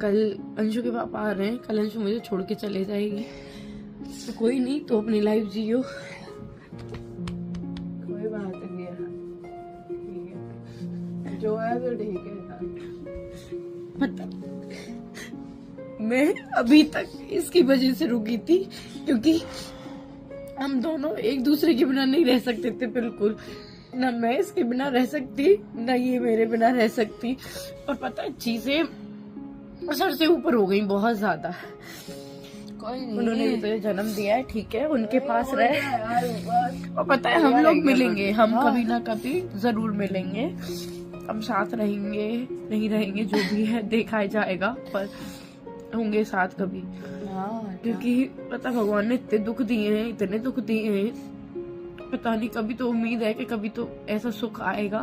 कल अंशु के पापा आ रहे हैं, कल अंशु मुझे छोड़ के चले जाएगी, तो कोई नहीं, तो अपनी लाइफ जियो, कोई बात नहीं है, ठीक है, जो है तो ठीक है। मतलब मैं अभी तक इसकी वजह से रुकी थी, क्योंकि हम दोनों एक दूसरे के बिना नहीं रह सकते थे, बिल्कुल ना मैं इसके बिना रह सकती, ना ये मेरे बिना रह सकती। और पता है चीजें सर से ऊपर हो गई बहुत ज्यादा। कोई नहीं, उन्होंने भी तो जन्म दिया है, ठीक है, उनके पास रहे। और पता है हम लोग मिलेंगे, हम कभी ना कभी जरूर मिलेंगे, हम साथ रहेंगे, नहीं रहेंगे जो भी है देखा जाएगा, पर होंगे साथ कभी। क्योंकि पता भगवान ने इतने दुख दिए हैं, इतने दुख दिए हैं, पता नहीं, कभी तो उम्मीद है कि कभी तो ऐसा सुख आएगा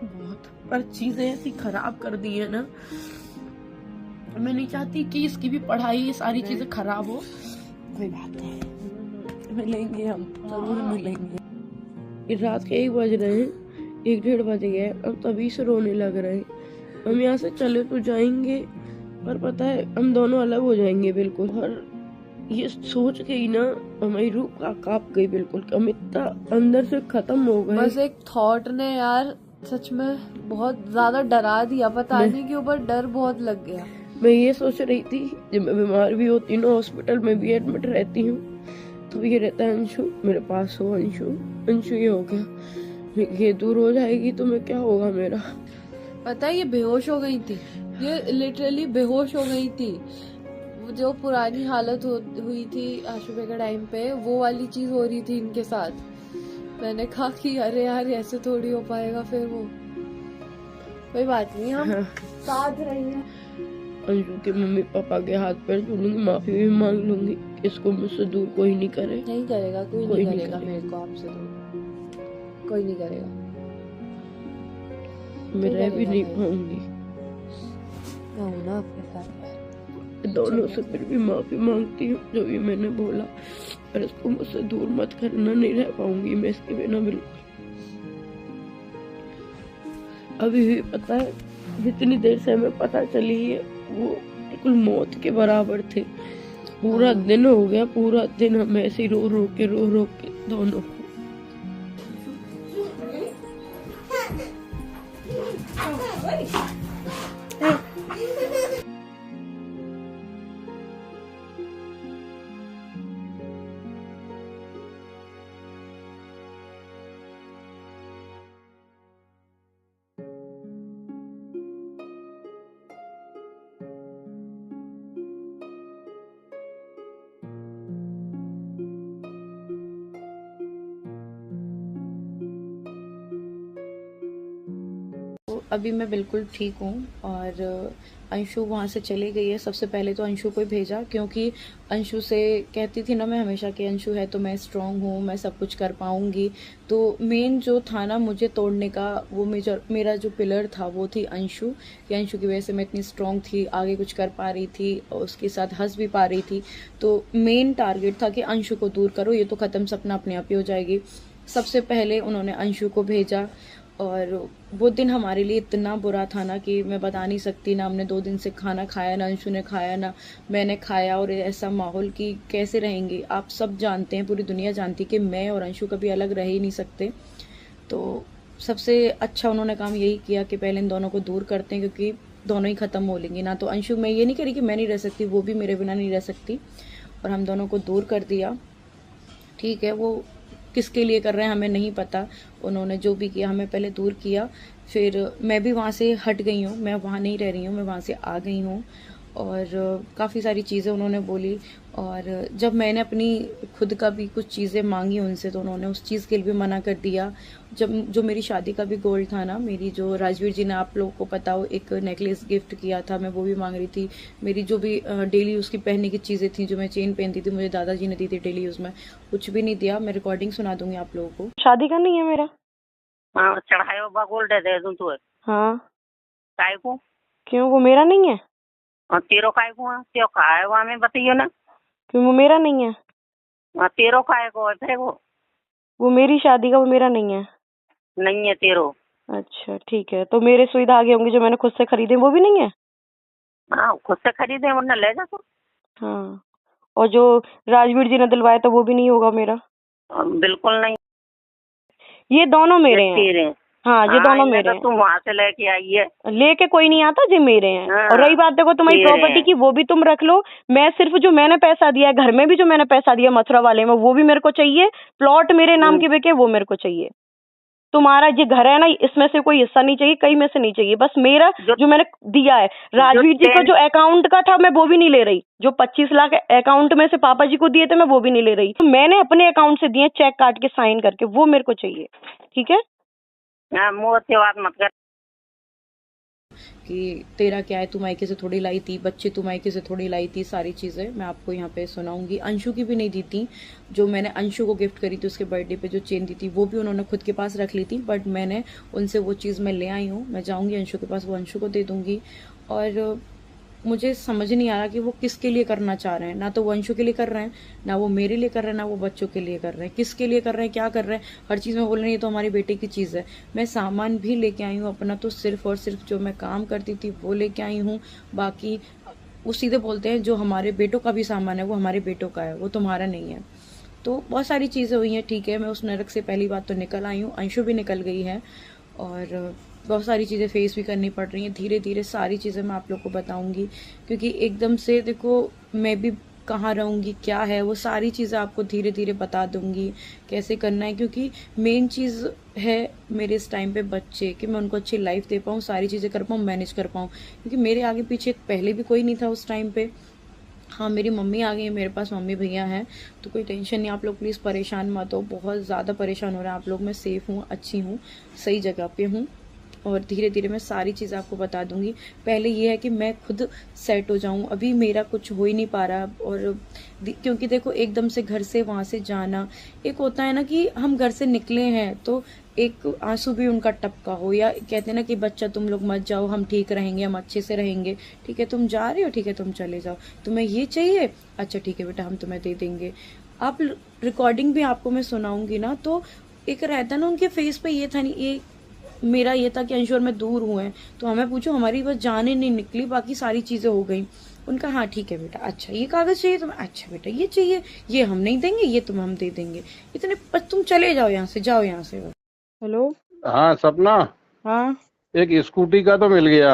बहुत, पर चीजें ऐसी खराब कर दी है ना, मैं नहीं चाहती कि इसकी भी पढ़ाई, ये सारी चीजें खराब हो। कोई बात नहीं, मिलेंगे, हम जरूर मिलेंगे। रात के 1 बज रहे हैं, 1-1:30 बज गए, अब तभी से रोने लग रहे हैं। हम यहाँ से चले तो जाएंगे, पर पता है हम दोनों अलग हो जाएंगे बिल्कुल। और ये सोच के ही ना हमारी रूह कांप गई बिल्कुल, हम इतना अंदर से खत्म हो गए। बस एक थॉट ने यार सच में बहुत ज्यादा डरा दिया, पता नहीं क्यों, पर डर बहुत लग गया। मैं ये सोच रही थी, जब मैं बीमार भी होती हूँ, हॉस्पिटल में भी एडमिट रहती हूँ, तो ये रहता है अंशु मेरे पास हो, अंशु अंशु ये हो गया, ये दूर हो जाएगी तो मैं क्या होगा मेरा। पता है ये बेहोश हो गई थी, ये लिटरली बेहोश हो गई थी। जो पुरानी हालत हुई थी आशुबे के टाइम पे, वो वाली चीज हो रही थी इनके साथ। मैंने कहा कि अरे यार ऐसे थोड़ी हो पाएगा फिर वो। कोई बात नहीं, हम साथ रहेंगे। अंशु के मम्मी पापा के हाथ पैर जोड़ूंगी, माफी भी मांग लूंगी, इसको मुझसे दूर कोई नहीं करे। नहीं करेगा, कोई नहीं करेगा मेरे को आपसे दूर, कोई नहीं करेगा, मैं रह भी नहीं पाऊंगी ना आपके साथ। दोनों से फिर भी माफी मांगती हूँ जो भी मैंने बोला, पर इसको मुझसे दूर मत करना, नहीं रह पाऊंगी मैं इसके बिना बिल्कुल। अभी भी पता है जितनी देर से हमें पता चली है, वो बिल्कुल मौत के बराबर थे। पूरा दिन हो गया, पूरा दिन हम ऐसे रो रो के दोनों। अभी मैं बिल्कुल ठीक हूँ, और अंशु वहाँ से चली गई है। सबसे पहले तो अंशु को ही भेजा, क्योंकि अंशु से कहती थी ना मैं हमेशा कि अंशु है तो मैं स्ट्रांग हूँ, मैं सब कुछ कर पाऊंगी। तो मेन जो था ना मुझे तोड़ने का, वो मेरा जो पिलर था वो थी अंशु, कि अंशु की वजह से मैं इतनी स्ट्रांग थी, आगे कुछ कर पा रही थी, और उसके साथ हंस भी पा रही थी। तो मेन टारगेट था कि अंशु को दूर करो, ये तो खत्म, सपना अपने आप ही हो जाएगी। सबसे पहले उन्होंने अंशु को भेजा, और वो दिन हमारे लिए इतना बुरा था ना कि मैं बता नहीं सकती। ना हमने 2 दिन से खाना खाया, ना अंशु ने खाया, ना मैंने खाया। और ऐसा माहौल कि कैसे रहेंगे, आप सब जानते हैं, पूरी दुनिया जानती है कि मैं और अंशु कभी अलग रह ही नहीं सकते। तो सबसे अच्छा उन्होंने काम यही किया कि पहले इन दोनों को दूर करते हैं, क्योंकि दोनों ही खत्म हो लेंगे ना। तो अंशु, मैं ये नहीं कह रही कि मैं नहीं रह सकती, वो भी मेरे बिना नहीं रह सकती, और हम दोनों को दूर कर दिया। ठीक है, वो किसके लिए कर रहे हैं हमें नहीं पता, उन्होंने जो भी किया हमें पहले दूर किया। फिर मैं भी वहाँ से हट गई हूँ, मैं वहाँ नहीं रह रही हूँ, मैं वहाँ से आ गई हूँ। और काफ़ी सारी चीज़ें उन्होंने बोली, और जब मैंने अपनी खुद का भी कुछ चीज़ें मांगी उनसे, तो उन्होंने उस चीज़ के लिए भी मना कर दिया। जब जो मेरी शादी का भी गोल्ड था ना, मेरी जो राजवीर जी ने, आप लोगों को पता हो, एक नेकलेस गिफ्ट किया था, मैं वो भी मांग रही थी। मेरी जो भी डेली यूज़ की पहनने की चीज़ें थी, जो मैं चेन पहनती थी, मुझे दादाजी ने दी थी डेली यूज़ में, कुछ भी नहीं दिया। मैं रिकॉर्डिंग सुना दूंगी आप लोगों को। शादी का नहीं है मेरा। हाँ, चढ़ाए बा गोल्ड दे दूं तू। हाँ, काय को? क्यों, वो मेरा नहीं है? और तेरो काय को? त्यो काय वो हमें बताइयो ना। क्यों, वो मेरा नहीं है? तेरो काय को है? तेरे को वो मेरी शादी का, वो मेरा नहीं है। नहीं है तेरो। अच्छा ठीक है, तो मेरे सुविधा आगे होंगे जो मैंने खुद से खरीदे वो भी नहीं है? हाँ, खुद से खरीदे वरना ले जा तो। हाँ, और जो राजवीर जी ने दिलवाया था वो भी नहीं होगा मेरा? बिल्कुल नहीं। ये दोनों ये मेरे हैं। तेरे हैं। हाँ, ये हाँ, दोनों इन्हें मेरे तो हैं। तुम वहाँ से लेके आई है। लेके कोई नहीं आता जी, मेरे हैं। हाँ, और रही बात देखो तुम्हारी तेरे प्रॉपर्टी हैं। की, वो भी तुम रख लो। मैं सिर्फ जो मैंने पैसा दिया है, घर में भी जो मैंने पैसा दिया मथुरा वाले में, वो भी मेरे को चाहिए। प्लॉट मेरे नाम के बिके, वो मेरे को चाहिए। तुम्हारा ये घर है ना, इसमें से कोई हिस्सा नहीं चाहिए, कहीं में से नहीं चाहिए, बस मेरा जो मैंने दिया है। राजवीर जी का जो अकाउंट का था मैं वो भी नहीं ले रही। जो 25 लाख अकाउंट में से पापा जी को दिए थे मैं वो भी नहीं ले रही। तो मैंने अपने अकाउंट से दिए, चेक काट के साइन करके, वो मेरे को चाहिए। ठीक है, हाँ, मुँह से बात मत कर। कि तेरा क्या है, तू मायके से थोड़ी लाई थी, बच्चे तू मायके से थोड़ी लाई थी, सारी चीज़ें मैं आपको यहाँ पे सुनाऊंगी। अंशु की भी नहीं दी थी। जो मैंने अंशु को गिफ्ट करी थी उसके बर्थडे पे जो चेन दी थी वो भी उन्होंने खुद के पास रख ली थी, बट मैंने उनसे वो चीज़ मैं ले आई हूँ। मैं जाऊँगी अंशु के पास, वो अंशु को दे दूँगी। और मुझे समझ नहीं आ रहा कि वो किसके लिए करना चाह रहे हैं। ना तो वो अंशु के लिए कर रहे हैं, ना वो मेरे लिए कर रहे हैं, ना वो बच्चों के लिए कर रहे हैं। किसके लिए कर रहे हैं, क्या कर रहे हैं, हर चीज़ में बोल रहे हैं ये तो हमारी बेटे की चीज़ है। मैं सामान भी लेके आई हूँ अपना, तो सिर्फ और सिर्फ जो मैं काम करती थी वो लेके आई हूँ। बाकी वो सीधे बोलते हैं जो हमारे बेटों का भी सामान है वो हमारे बेटों का है, वो तुम्हारा नहीं है। तो बहुत सारी चीज़ें हुई हैं। ठीक है, मैं उस नरक से पहली बात तो निकल आई हूँ, अंशु भी निकल गई है। और बहुत सारी चीज़ें फेस भी करनी पड़ रही हैं। धीरे धीरे सारी चीज़ें मैं आप लोग को बताऊंगी, क्योंकि एकदम से देखो मैं भी कहाँ रहूँगी, क्या है, वो सारी चीज़ें आपको धीरे धीरे बता दूंगी कैसे करना है। क्योंकि मेन चीज़ है मेरे इस टाइम पे बच्चे, कि मैं उनको अच्छी लाइफ दे पाऊँ, सारी चीज़ें कर पाऊँ, मैनेज कर पाऊँ। क्योंकि मेरे आगे पीछे पहले भी कोई नहीं था उस टाइम पे। हाँ, मेरी मम्मी आ गई है, मेरे पास मम्मी भैया हैं, तो कोई टेंशन नहीं। आप लोग प्लीज़ परेशान मत हो, बहुत ज़्यादा परेशान हो रहे हैं आप लोग। मैं सेफ़ हूँ, अच्छी हूँ, सही जगह पे हूँ। और धीरे धीरे मैं सारी चीज़ें आपको बता दूंगी। पहले ये है कि मैं खुद सेट हो जाऊं, अभी मेरा कुछ हो ही नहीं पा रहा। और क्योंकि देखो एकदम से घर से वहाँ से जाना, एक होता है ना कि हम घर से निकले हैं तो एक आंसू भी उनका टपका हो, या कहते हैं ना कि बच्चा तुम लोग मत जाओ, हम ठीक रहेंगे, हम अच्छे से रहेंगे। ठीक है तुम जा रहे हो, ठीक है तुम चले जाओ, तुम्हें ये चाहिए, अच्छा ठीक है बेटा हम तुम्हें दे देंगे। आप रिकॉर्डिंग भी आपको मैं सुनाऊंगी ना, तो एक रहता ना उनके फेस पे, ये था नहीं, ये मेरा ये था कि अंशु और मैं दूर हुए हैं, तो हमें पूछो हमारी बस जाने नहीं निकली, बाकी सारी चीजें हो गई। उनका हाँ ठीक है बेटा, अच्छा ये कागज चाहिए तुम्हें, अच्छा बेटा ये चाहिए, ये हम नहीं देंगे, ये तुम्हें हम दे देंगे, इतने बस तुम चले जाओ यहाँ से, जाओ यहाँ से। हेलो। हाँ सपना, हाँ एक स्कूटी का तो मिल गया।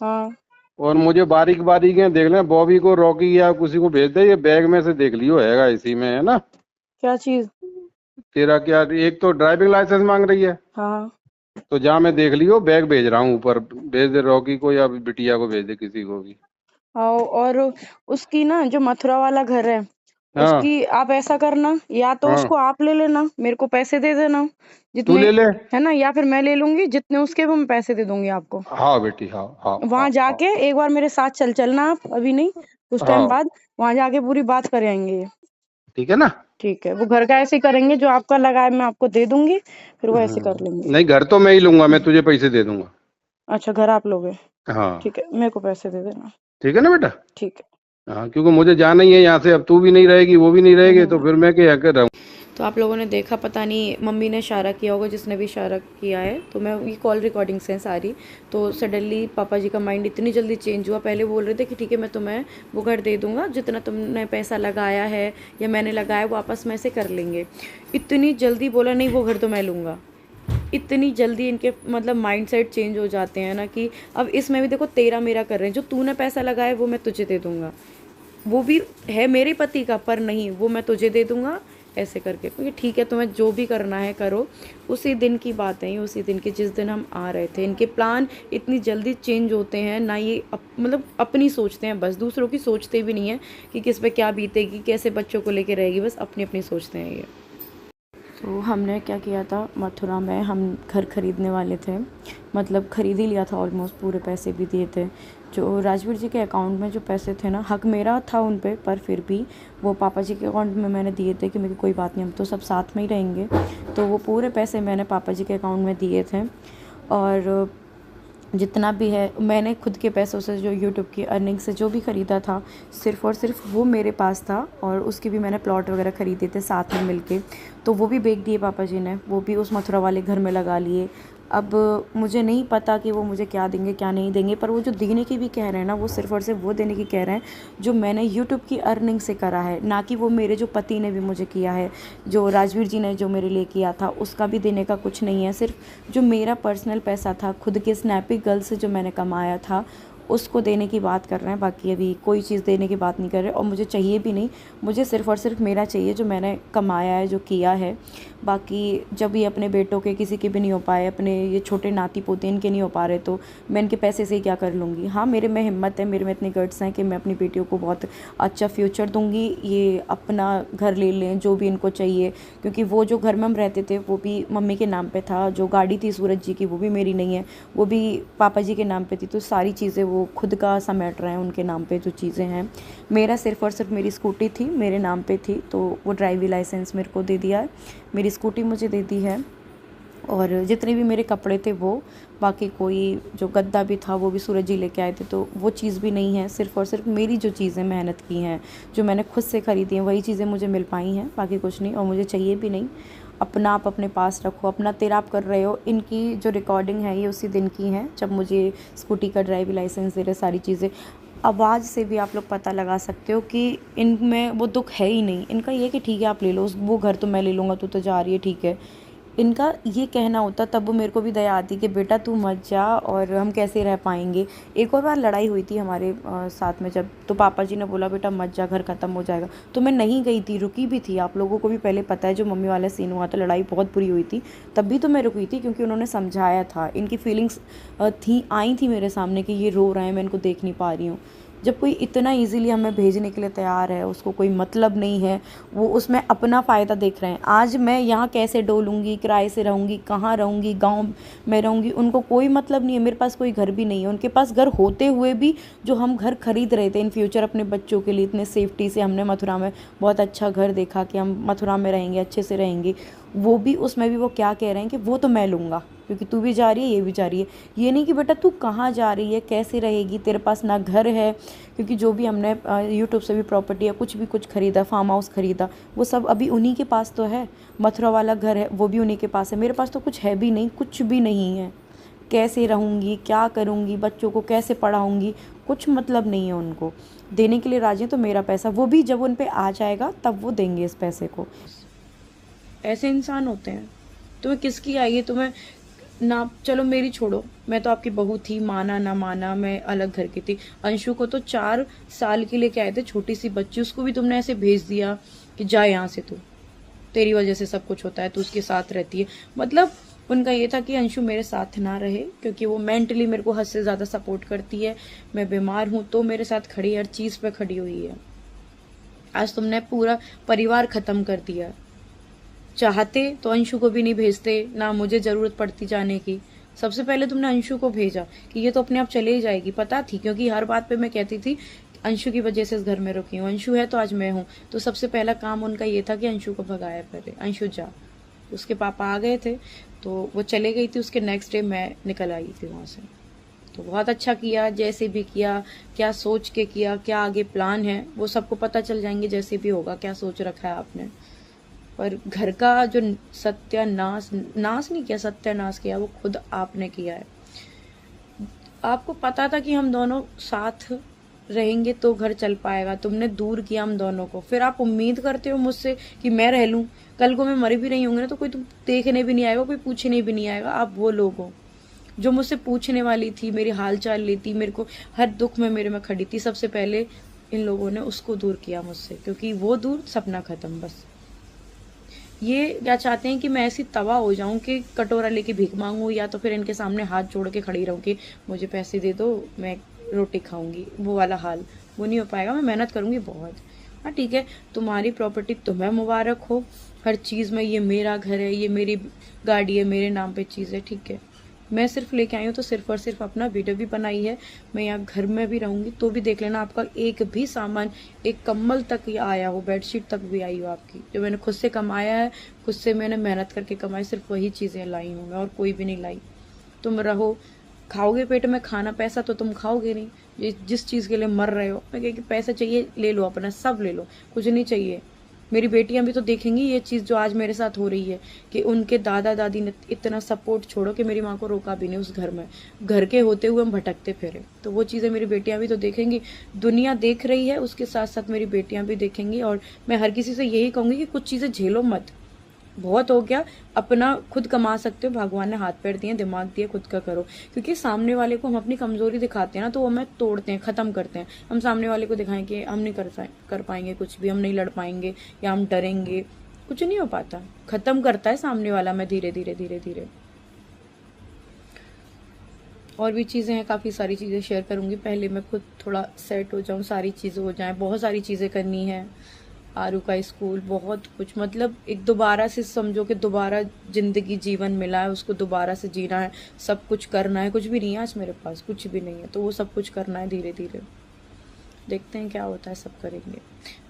हाँ। और मुझे बारीक बारीक है देख ले, बॉबी को, रॉकी या किसी को भेज दे, ये बैग में से देख लियो, हैगा इसी में, है ना? क्या चीज? तेरा क्या, एक तो ड्राइविंग लाइसेंस मांग रही है, हाँ तो जा मैं देख लियो, बैग भेज रहा हूँ ऊपर, भेज दे रॉकी को या बिटिया को, भेज दे किसी को भी। आओ। और उसकी ना जो मथुरा वाला घर है, हाँ उसकी आप ऐसा करना, या तो हाँ, उसको आप ले लेना, मेरे को पैसे दे देना तू जितने, ले ले। है ना, या फिर मैं ले लूंगी जितने उसके, वो मैं पैसे दे दूंगी आपको। हाँ बेटी, हाँ हाँ हाँ वहां हाँ जाके एक बार मेरे साथ चलना आप, अभी नहीं कुछ टाइम हाँ, बाद वहां जाके पूरी बात कर आएंगे ये। ठीक है ना? ठीक है, वो घर का ऐसे ही करेंगे, जो आपका लगा है मैं आपको दे दूंगी, फिर वो ऐसे कर लेंगे। नहीं, घर तो मैं ही लूंगा, मैं तुझे पैसे दे दूंगा। अच्छा घर आप लोगे? हाँ ठीक है, मेरे को पैसे दे देना। ठीक है ना बेटा? ठीक है। हाँ, क्योंकि मुझे जाना ही है यहाँ से, अब तू भी नहीं रहेगी, वो भी नहीं रहेगी, तो फिर मैं क्या कर रहा हूँ। तो आप लोगों ने देखा, पता नहीं मम्मी ने इशारा किया होगा, जिसने भी इशारा किया है, तो मैं ये कॉल रिकॉर्डिंग से सारी। तो सडनली पापा जी का माइंड इतनी जल्दी चेंज हुआ। पहले बोल रहे थे कि ठीक है मैं तुम्हें वो घर दे दूंगा, जितना तुमने पैसा लगाया है या मैंने लगाया वो आपस में से कर लेंगे। इतनी जल्दी बोला नहीं वो घर तो मैं लूँगा। इतनी जल्दी इनके मतलब माइंड सेट चेंज हो जाते हैं ना, कि अब इसमें भी देखो तेरा मेरा कर रहे हैं। जो तूने पैसा लगाया वो मैं तुझे दे दूंगा, वो भी है मेरे पति का, पर नहीं वो मैं तुझे दे दूंगा, ऐसे करके। क्योंकि ठीक है तुम्हें जो भी करना है करो। उसी दिन की बात है, उसी दिन की जिस दिन हम आ रहे थे। इनके प्लान इतनी जल्दी चेंज होते हैं ना, ये मतलब अपनी सोचते हैं बस, दूसरों की सोचते भी नहीं है कि किस पे क्या बीतेगी, कैसे बच्चों को लेके रहेगी, बस अपनी अपनी सोचते हैं ये। तो हमने क्या किया था, मथुरा में हम घर खरीदने वाले थे, मतलब खरीद ही लिया था ऑलमोस्ट, पूरे पैसे भी दिए थे। जो राजवीर जी के अकाउंट में जो पैसे थे ना, हक मेरा था उन पे, पर फिर भी वो पापा जी के अकाउंट में मैंने दिए थे कि मेरी कोई बात नहीं, हम तो सब साथ में ही रहेंगे। तो वो पूरे पैसे मैंने पापा जी के अकाउंट में दिए थे। और जितना भी है मैंने खुद के पैसों से, जो यूट्यूब की अर्निंग से जो भी ख़रीदा था, सिर्फ़ और सिर्फ वो मेरे पास था। और उसके भी मैंने प्लॉट वगैरह ख़रीदे थे साथ में मिलके, तो वो भी बेच दिए पापा जी ने, वो भी उस मथुरा वाले घर में लगा लिए। अब मुझे नहीं पता कि वो मुझे क्या देंगे क्या नहीं देंगे, पर वो जो देने की भी कह रहे हैं ना, वो सिर्फ़ और सिर्फ वो देने की कह रहे हैं जो मैंने यूट्यूब की अर्निंग से करा है, ना कि वो मेरे जो पति ने भी मुझे किया है, जो राजवीर जी ने जो मेरे लिए किया था उसका भी देने का कुछ नहीं है। सिर्फ जो मेरा पर्सनल पैसा था, खुद के स्नैपी गर्ल से जो मैंने कमाया था, उसको देने की बात कर रहे हैं। बाकी अभी कोई चीज़ देने की बात नहीं कर रहे, और मुझे चाहिए भी नहीं। मुझे सिर्फ़ और सिर्फ मेरा चाहिए जो मैंने कमाया है, जो किया है। बाकी जब ये अपने बेटों के किसी के भी नहीं हो पाए, अपने ये छोटे नाती पोते इनके नहीं हो पा रहे, तो मैं इनके पैसे से ही क्या कर लूँगी। हाँ, मेरे में हिम्मत है, मेरे में इतने गट्स हैं कि मैं अपनी बेटियों को बहुत अच्छा फ्यूचर दूँगी। ये अपना घर ले लें जो भी इनको चाहिए, क्योंकि वो जो घर में हम रहते थे वो भी मम्मी के नाम पे था। जो गाड़ी थी सूरज जी की वो भी मेरी नहीं है, वो भी पापा जी के नाम पे थी। तो सारी चीज़ें वो खुद का समेट रहे हैं, उनके नाम पे जो चीज़ें हैं। मेरा सिर्फ़ और सिर्फ मेरी स्कूटी थी, मेरे नाम पे थी, तो वो ड्राइविंग लाइसेंस मेरे को दे दिया है, मेरी स्कूटी मुझे दे दी है, और जितने भी मेरे कपड़े थे वो, बाकी कोई जो गद्दा भी था वो भी सूरज जी लेके आए थे, तो वो चीज़ भी नहीं है। सिर्फ़ और सिर्फ मेरी जो चीज़ें मेहनत की हैं, जो मैंने खुद से ख़रीदी हैं, वही चीज़ें मुझे मिल पाई हैं, बाकी कुछ नहीं, और मुझे चाहिए भी नहीं। अपना आप अपने पास रखो, अपना तेरा आप कर रहे हो। इनकी जो रिकॉर्डिंग है ये उसी दिन की है जब मुझे स्कूटी का ड्राइविंग लाइसेंस दे रहे, सारी चीज़ें। आवाज़ से भी आप लोग पता लगा सकते हो कि इनमें वो दुख है ही नहीं। इनका ये कि ठीक है आप ले लो, वो घर तो मैं ले लूँगा, तू तो जा रही है, ठीक है। इनका ये कहना होता, तब वो मेरे को भी दया आती कि बेटा तू मत जा, और हम कैसे रह पाएंगे। एक और बार लड़ाई हुई थी हमारे साथ में जब, तो पापा जी ने बोला बेटा मत जा, घर ख़त्म हो जाएगा, तो मैं नहीं गई थी, रुकी भी थी। आप लोगों को भी पहले पता है जो मम्मी वाला सीन हुआ था, लड़ाई बहुत बुरी हुई थी, तब भी तो मैं रुकी थी, क्योंकि उन्होंने समझाया था। इनकी फीलिंग्स आई थी मेरे सामने कि ये रो रहे हैं, मैं इनको देख नहीं पा रही हूँ। जब कोई इतना इजीली हमें भेजने के लिए तैयार है, उसको कोई मतलब नहीं है, वो उसमें अपना फ़ायदा देख रहे हैं। आज मैं यहाँ कैसे डोलूँगी, किराए से रहूँगी, कहाँ रहूँगी, गांव में रहूँगी, उनको कोई मतलब नहीं है। मेरे पास कोई घर भी नहीं है, उनके पास घर होते हुए भी जो हम घर खरीद रहे थे इन फ्यूचर अपने बच्चों के लिए, इतने सेफ्टी से हमने मथुरा में बहुत अच्छा घर देखा कि हम मथुरा में रहेंगे, अच्छे से रहेंगे, वो भी उसमें भी वो क्या कह रहे हैं कि वो तो मैं लूँगा, क्योंकि तू भी जा रही है, ये भी जा रही है। ये नहीं कि बेटा तू कहाँ जा रही है, कैसे रहेगी, तेरे पास ना घर है, क्योंकि जो भी हमने यूट्यूब से भी प्रॉपर्टी या कुछ भी कुछ खरीदा, फार्म हाउस खरीदा, वो सब अभी उन्हीं के पास तो है। मथुरा वाला घर है वो भी उन्हीं के पास है, मेरे पास तो कुछ है भी नहीं, कुछ भी नहीं है। कैसे रहूँगी, क्या करूँगी, बच्चों को कैसे पढ़ाऊँगी, कुछ मतलब नहीं है उनको। देने के लिए राजी हैं तो मेरा पैसा, वो भी जब उन पे आ जाएगा तब वो देंगे इस पैसे को। ऐसे इंसान होते हैं। तुम्हें किसकी आई है, तुम्हें ना, चलो मेरी छोड़ो, मैं तो आपकी बहू थी, माना ना माना, मैं अलग घर की थी। अंशु को तो 4 साल के लिए आए थे, छोटी सी बच्ची, उसको भी तुमने ऐसे भेज दिया कि जा यहाँ से, तू, तेरी वजह से सब कुछ होता है, तू उसके साथ रहती है। मतलब उनका ये था कि अंशु मेरे साथ ना रहे, क्योंकि वो मेंटली मेरे को हद से ज़्यादा सपोर्ट करती है। मैं बीमार हूँ तो मेरे साथ खड़ी, हर चीज़ पे खड़ी हुई है। आज तुमने पूरा परिवार ख़त्म कर दिया। चाहते तो अंशु को भी नहीं भेजते, ना मुझे ज़रूरत पड़ती जाने की। सबसे पहले तुमने अंशु को भेजा कि ये तो अपने आप चले ही जाएगी, पता थी, क्योंकि हर बात पे मैं कहती थी अंशु की वजह से इस घर में रुकी हूँ, अंशु है तो आज मैं हूँ। तो सबसे पहला काम उनका ये था कि अंशु को भगाया पहले, अंशु जा। उसके पापा आ गए थे तो वो चले गई थी, उसके नेक्स्ट डे मैं निकल आई थी वहाँ से। तो बहुत अच्छा किया, जैसे भी किया, क्या सोच के किया, क्या आगे प्लान है वो सबको पता चल जाएंगे, जैसे भी होगा क्या सोच रखा है आपने। पर घर का जो सत्यानाश, नाश नहीं किया, सत्यानाश किया, वो खुद आपने किया है। आपको पता था कि हम दोनों साथ रहेंगे तो घर चल पाएगा, तुमने दूर किया हम दोनों को। फिर आप उम्मीद करते हो मुझसे कि मैं रह लूं, कल को मैं मरी भी नहीं होंगी ना तो कोई तुम देखने भी नहीं आएगा, कोई पूछने भी नहीं आएगा। आप वो लोग हो जो मुझसे पूछने वाली थी, मेरी हालचाल लेती, मेरे को हर दुख में मेरे में खड़ी थी। सबसे पहले इन लोगों ने उसको दूर किया मुझसे, क्योंकि वो दूर, सपना खत्म। बस ये क्या चाहते हैं कि मैं ऐसी तबाह हो जाऊं कि कटोरा लेके भीख मांगू, या तो फिर इनके सामने हाथ जोड़ के खड़ी रहूं कि मुझे पैसे दे दो, मैं रोटी खाऊंगी। वो वाला हाल वो नहीं हो पाएगा, मैं मेहनत करूंगी बहुत। हाँ ठीक है, तुम्हारी प्रॉपर्टी तुम्हें मुबारक हो, हर चीज़ में, ये मेरा घर है, ये मेरी गाड़ी है, मेरे नाम पे चीज़ है, ठीक है। मैं सिर्फ लेके आई हूँ तो सिर्फ और सिर्फ अपना वीडियो भी बनाई है। मैं यहाँ घर में भी रहूँगी तो भी देख लेना, आपका एक भी सामान, एक कम्बल तक ये आया हो, बेडशीट तक भी आई हो आपकी, जो मैंने खुद से कमाया है, खुद से मैंने मेहनत करके कमाई, सिर्फ वही चीज़ें लाई हूँ मैं, और कोई भी नहीं लाई। तुम रहो, खाओगे पेट में खाना, पैसा तो तुम खाओगे नहीं, जिस चीज़ के लिए मर रहे हो। मैं कह कि पैसा चाहिए ले लो, अपना सब ले लो, कुछ नहीं चाहिए। मेरी बेटियां भी तो देखेंगी ये चीज़ जो आज मेरे साथ हो रही है, कि उनके दादा दादी ने इतना सपोर्ट, छोड़ो कि मेरी माँ को रोका भी नहीं उस घर में, घर के होते हुए हम भटकते फिरे, तो वो चीज़ें मेरी बेटियां भी तो देखेंगी। दुनिया देख रही है, उसके साथ साथ मेरी बेटियां भी देखेंगी। और मैं हर किसी से यही कहूँगी कि कुछ चीज़ें झेलो मत, बहुत हो गया, अपना खुद कमा सकते हो, भगवान ने हाथ पैर दिए, दिमाग दिए, खुद का करो। क्योंकि सामने वाले को हम अपनी कमजोरी दिखाते हैं ना, तो वो हमें तोड़ते हैं, खत्म करते हैं। हम सामने वाले को दिखाएं कि हम नहीं कर पाएंगे कुछ भी, हम नहीं लड़ पाएंगे या हम डरेंगे, कुछ नहीं हो पाता। खत्म करता है सामने वाला में धीरे धीरे धीरे धीरे। और भी चीज़ें हैं, काफ़ी सारी चीज़ें शेयर करूंगी, पहले मैं खुद थोड़ा सेट हो जाऊं, सारी चीज़ें हो जाएं। बहुत सारी चीज़ें करनी है, आरू का स्कूल, बहुत कुछ, मतलब एक दोबारा से समझो कि दोबारा जिंदगी जीवन मिला है, उसको दोबारा से जीना है, सब कुछ करना है। कुछ भी नहीं है आज मेरे पास, कुछ भी नहीं है, तो वो सब कुछ करना है धीरे धीरे। देखते हैं क्या होता है, सब करेंगे।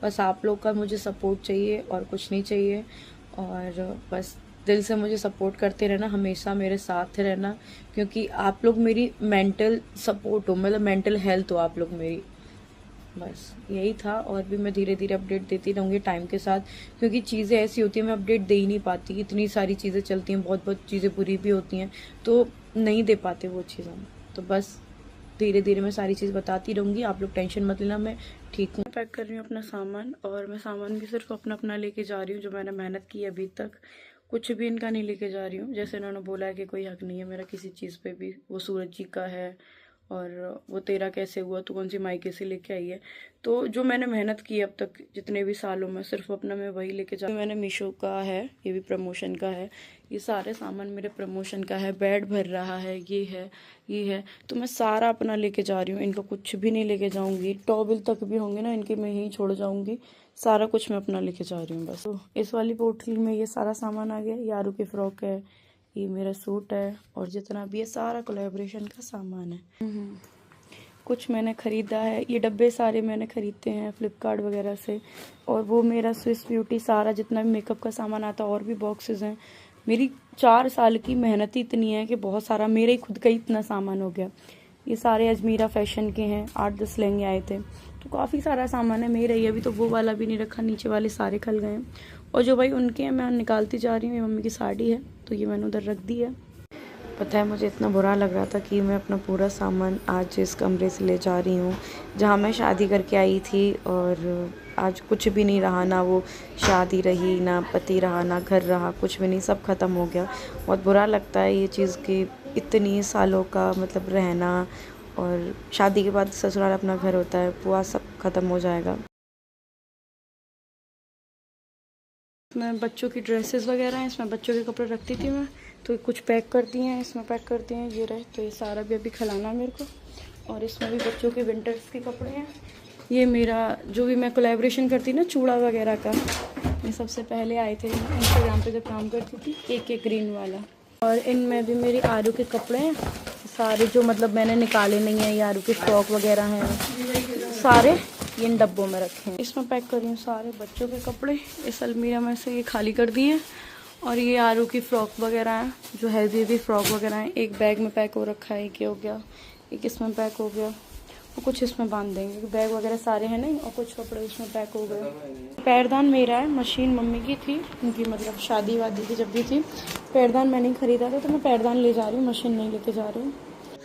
बस आप लोग का मुझे सपोर्ट चाहिए और कुछ नहीं चाहिए। और बस दिल से मुझे सपोर्ट करते रहना, हमेशा मेरे साथ रहना, क्योंकि आप लोग मेरी मेंटल सपोर्ट हो, मतलब मेंटल हेल्थ हो आप लोग मेरी। बस यही था। और भी मैं धीरे धीरे अपडेट देती रहूँगी टाइम के साथ, क्योंकि चीज़ें ऐसी होती हैं मैं अपडेट दे ही नहीं पाती, इतनी सारी चीज़ें चलती हैं, बहुत बहुत चीज़ें बुरी भी होती हैं, तो नहीं दे पाते वो चीज़ हम। तो बस धीरे धीरे मैं सारी चीज़ बताती रहूँगी, आप लोग टेंशन मत लेना, मैं ठीक हूँ। पैक कर रही हूँ अपना सामान, और मैं सामान भी सिर्फ अपना अपना लेके जा रही हूँ, जो मैंने मेहनत की अभी तक, कुछ भी इनका नहीं लेके जा रही हूँ। जैसे इन्होंने बोला है कि कोई हक नहीं है मेरा किसी चीज़ पे भी, वो सूरज जी का है, और वो तेरा कैसे हुआ, तू कौन सी मायके से लेके आई है। तो जो मैंने मेहनत की अब तक जितने भी सालों में, सिर्फ अपना मैं वही लेके जा। मैंने मीशो का है, ये भी प्रमोशन का है, ये सारे सामान मेरे प्रमोशन का है। बेड भर रहा है, ये है, ये है, तो मैं सारा अपना लेके जा रही हूँ, इनका कुछ भी नहीं लेके जाऊंगी। टॉवल तक भी होंगे ना इनके, मैं यहीं छोड़ जाऊंगी, सारा कुछ मैं अपना लेके जा रही हूँ बस। तो इस वाली पोटली में ये सारा सामान आ गया। यारू की फ्रॉक है, ये मेरा सूट है, और जितना भी ये सारा कोलैबोरेशन का सामान है। कुछ मैंने ख़रीदा है, ये डब्बे सारे मैंने ख़रीदते हैं फ्लिपकार्ट वगैरह से। और वो मेरा स्विस ब्यूटी सारा जितना भी मेकअप का सामान आता है, और भी बॉक्सेस हैं। मेरी 4 साल की मेहनत ही इतनी है कि बहुत सारा मेरे ही खुद का ही इतना सामान हो गया। ये सारे अजमीरा फैशन के हैं, 8-10 लहंगे आए थे, तो काफ़ी सारा सामान है मेरा ही। अभी तो वो वाला भी नहीं रखा, नीचे वाले सारे खल गए हैं, और जो भाई उनके हैं मैं निकालती जा रही हूँ। ये मम्मी की साड़ी है, तो ये मैंने उधर रख दी है। पता है मुझे इतना बुरा लग रहा था कि मैं अपना पूरा सामान आज इस कमरे से ले जा रही हूँ जहाँ मैं शादी करके आई थी, और आज कुछ भी नहीं रहा, ना वो शादी रही, ना पति रहा, ना घर रहा, कुछ भी नहीं, सब ख़त्म हो गया। बहुत बुरा लगता है ये चीज़ कि इतनी सालों का मतलब रहना, और शादी के बाद ससुराल अपना घर होता है, पूरा सब ख़त्म हो जाएगा। इसमें बच्चों की ड्रेसेस वगैरह हैं, इसमें बच्चों के कपड़े रखती थी मैं, तो कुछ पैक करती हैं, इसमें पैक करती हैं, ये रहे। तो ये सारा भी अभी खिलाना है मेरे को। और इसमें भी बच्चों के विंटर्स के कपड़े हैं। ये मेरा जो भी मैं कोलैबोरेशन करती ना चूड़ा वगैरह का, ये सबसे पहले आए थे इंस्टाग्राम पे जब काम करती थी, एक ग्रीन वाला। और इनमें भी मेरी आरू के कपड़े हैं सारे, जो मतलब मैंने निकाले नहीं है। ये आरू के फ्रॉक वगैरह हैं, सारे ये इन डब्बों में रखे हैं। इसमें पैक कर रही हूँ सारे बच्चों के कपड़े। इस अलमीरा में से ये खाली कर दिए। और ये आरू की फ्रॉक वगैरह हैं, जो हेवी फ्रॉक वगैरह हैं, एक बैग में पैक हो रखा है, एक ये हो गया, एक इसमें पैक हो गया, और कुछ इसमें बांध देंगे। बैग वगैरह सारे हैं नहीं, और कुछ कपड़े उसमें पैक हो गए। पैरदान मेरा है, मशीन मम्मी की थी, उनकी मतलब शादी वादी की जब भी थी। पैरदान मैंने खरीदा था, तो मैं पैरदान ले जा रही हूँ, मशीन नहीं लेके जा रही हूँ।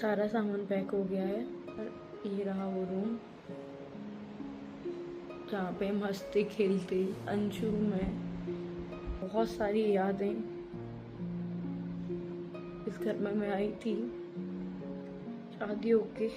सारा सामान पैक हो गया है। और ये रहा वो रूम जहाँ पे हम हंसते खेलते, अंशु में बहुत सारी यादें। इस घर में मैं आई थी शादी होके।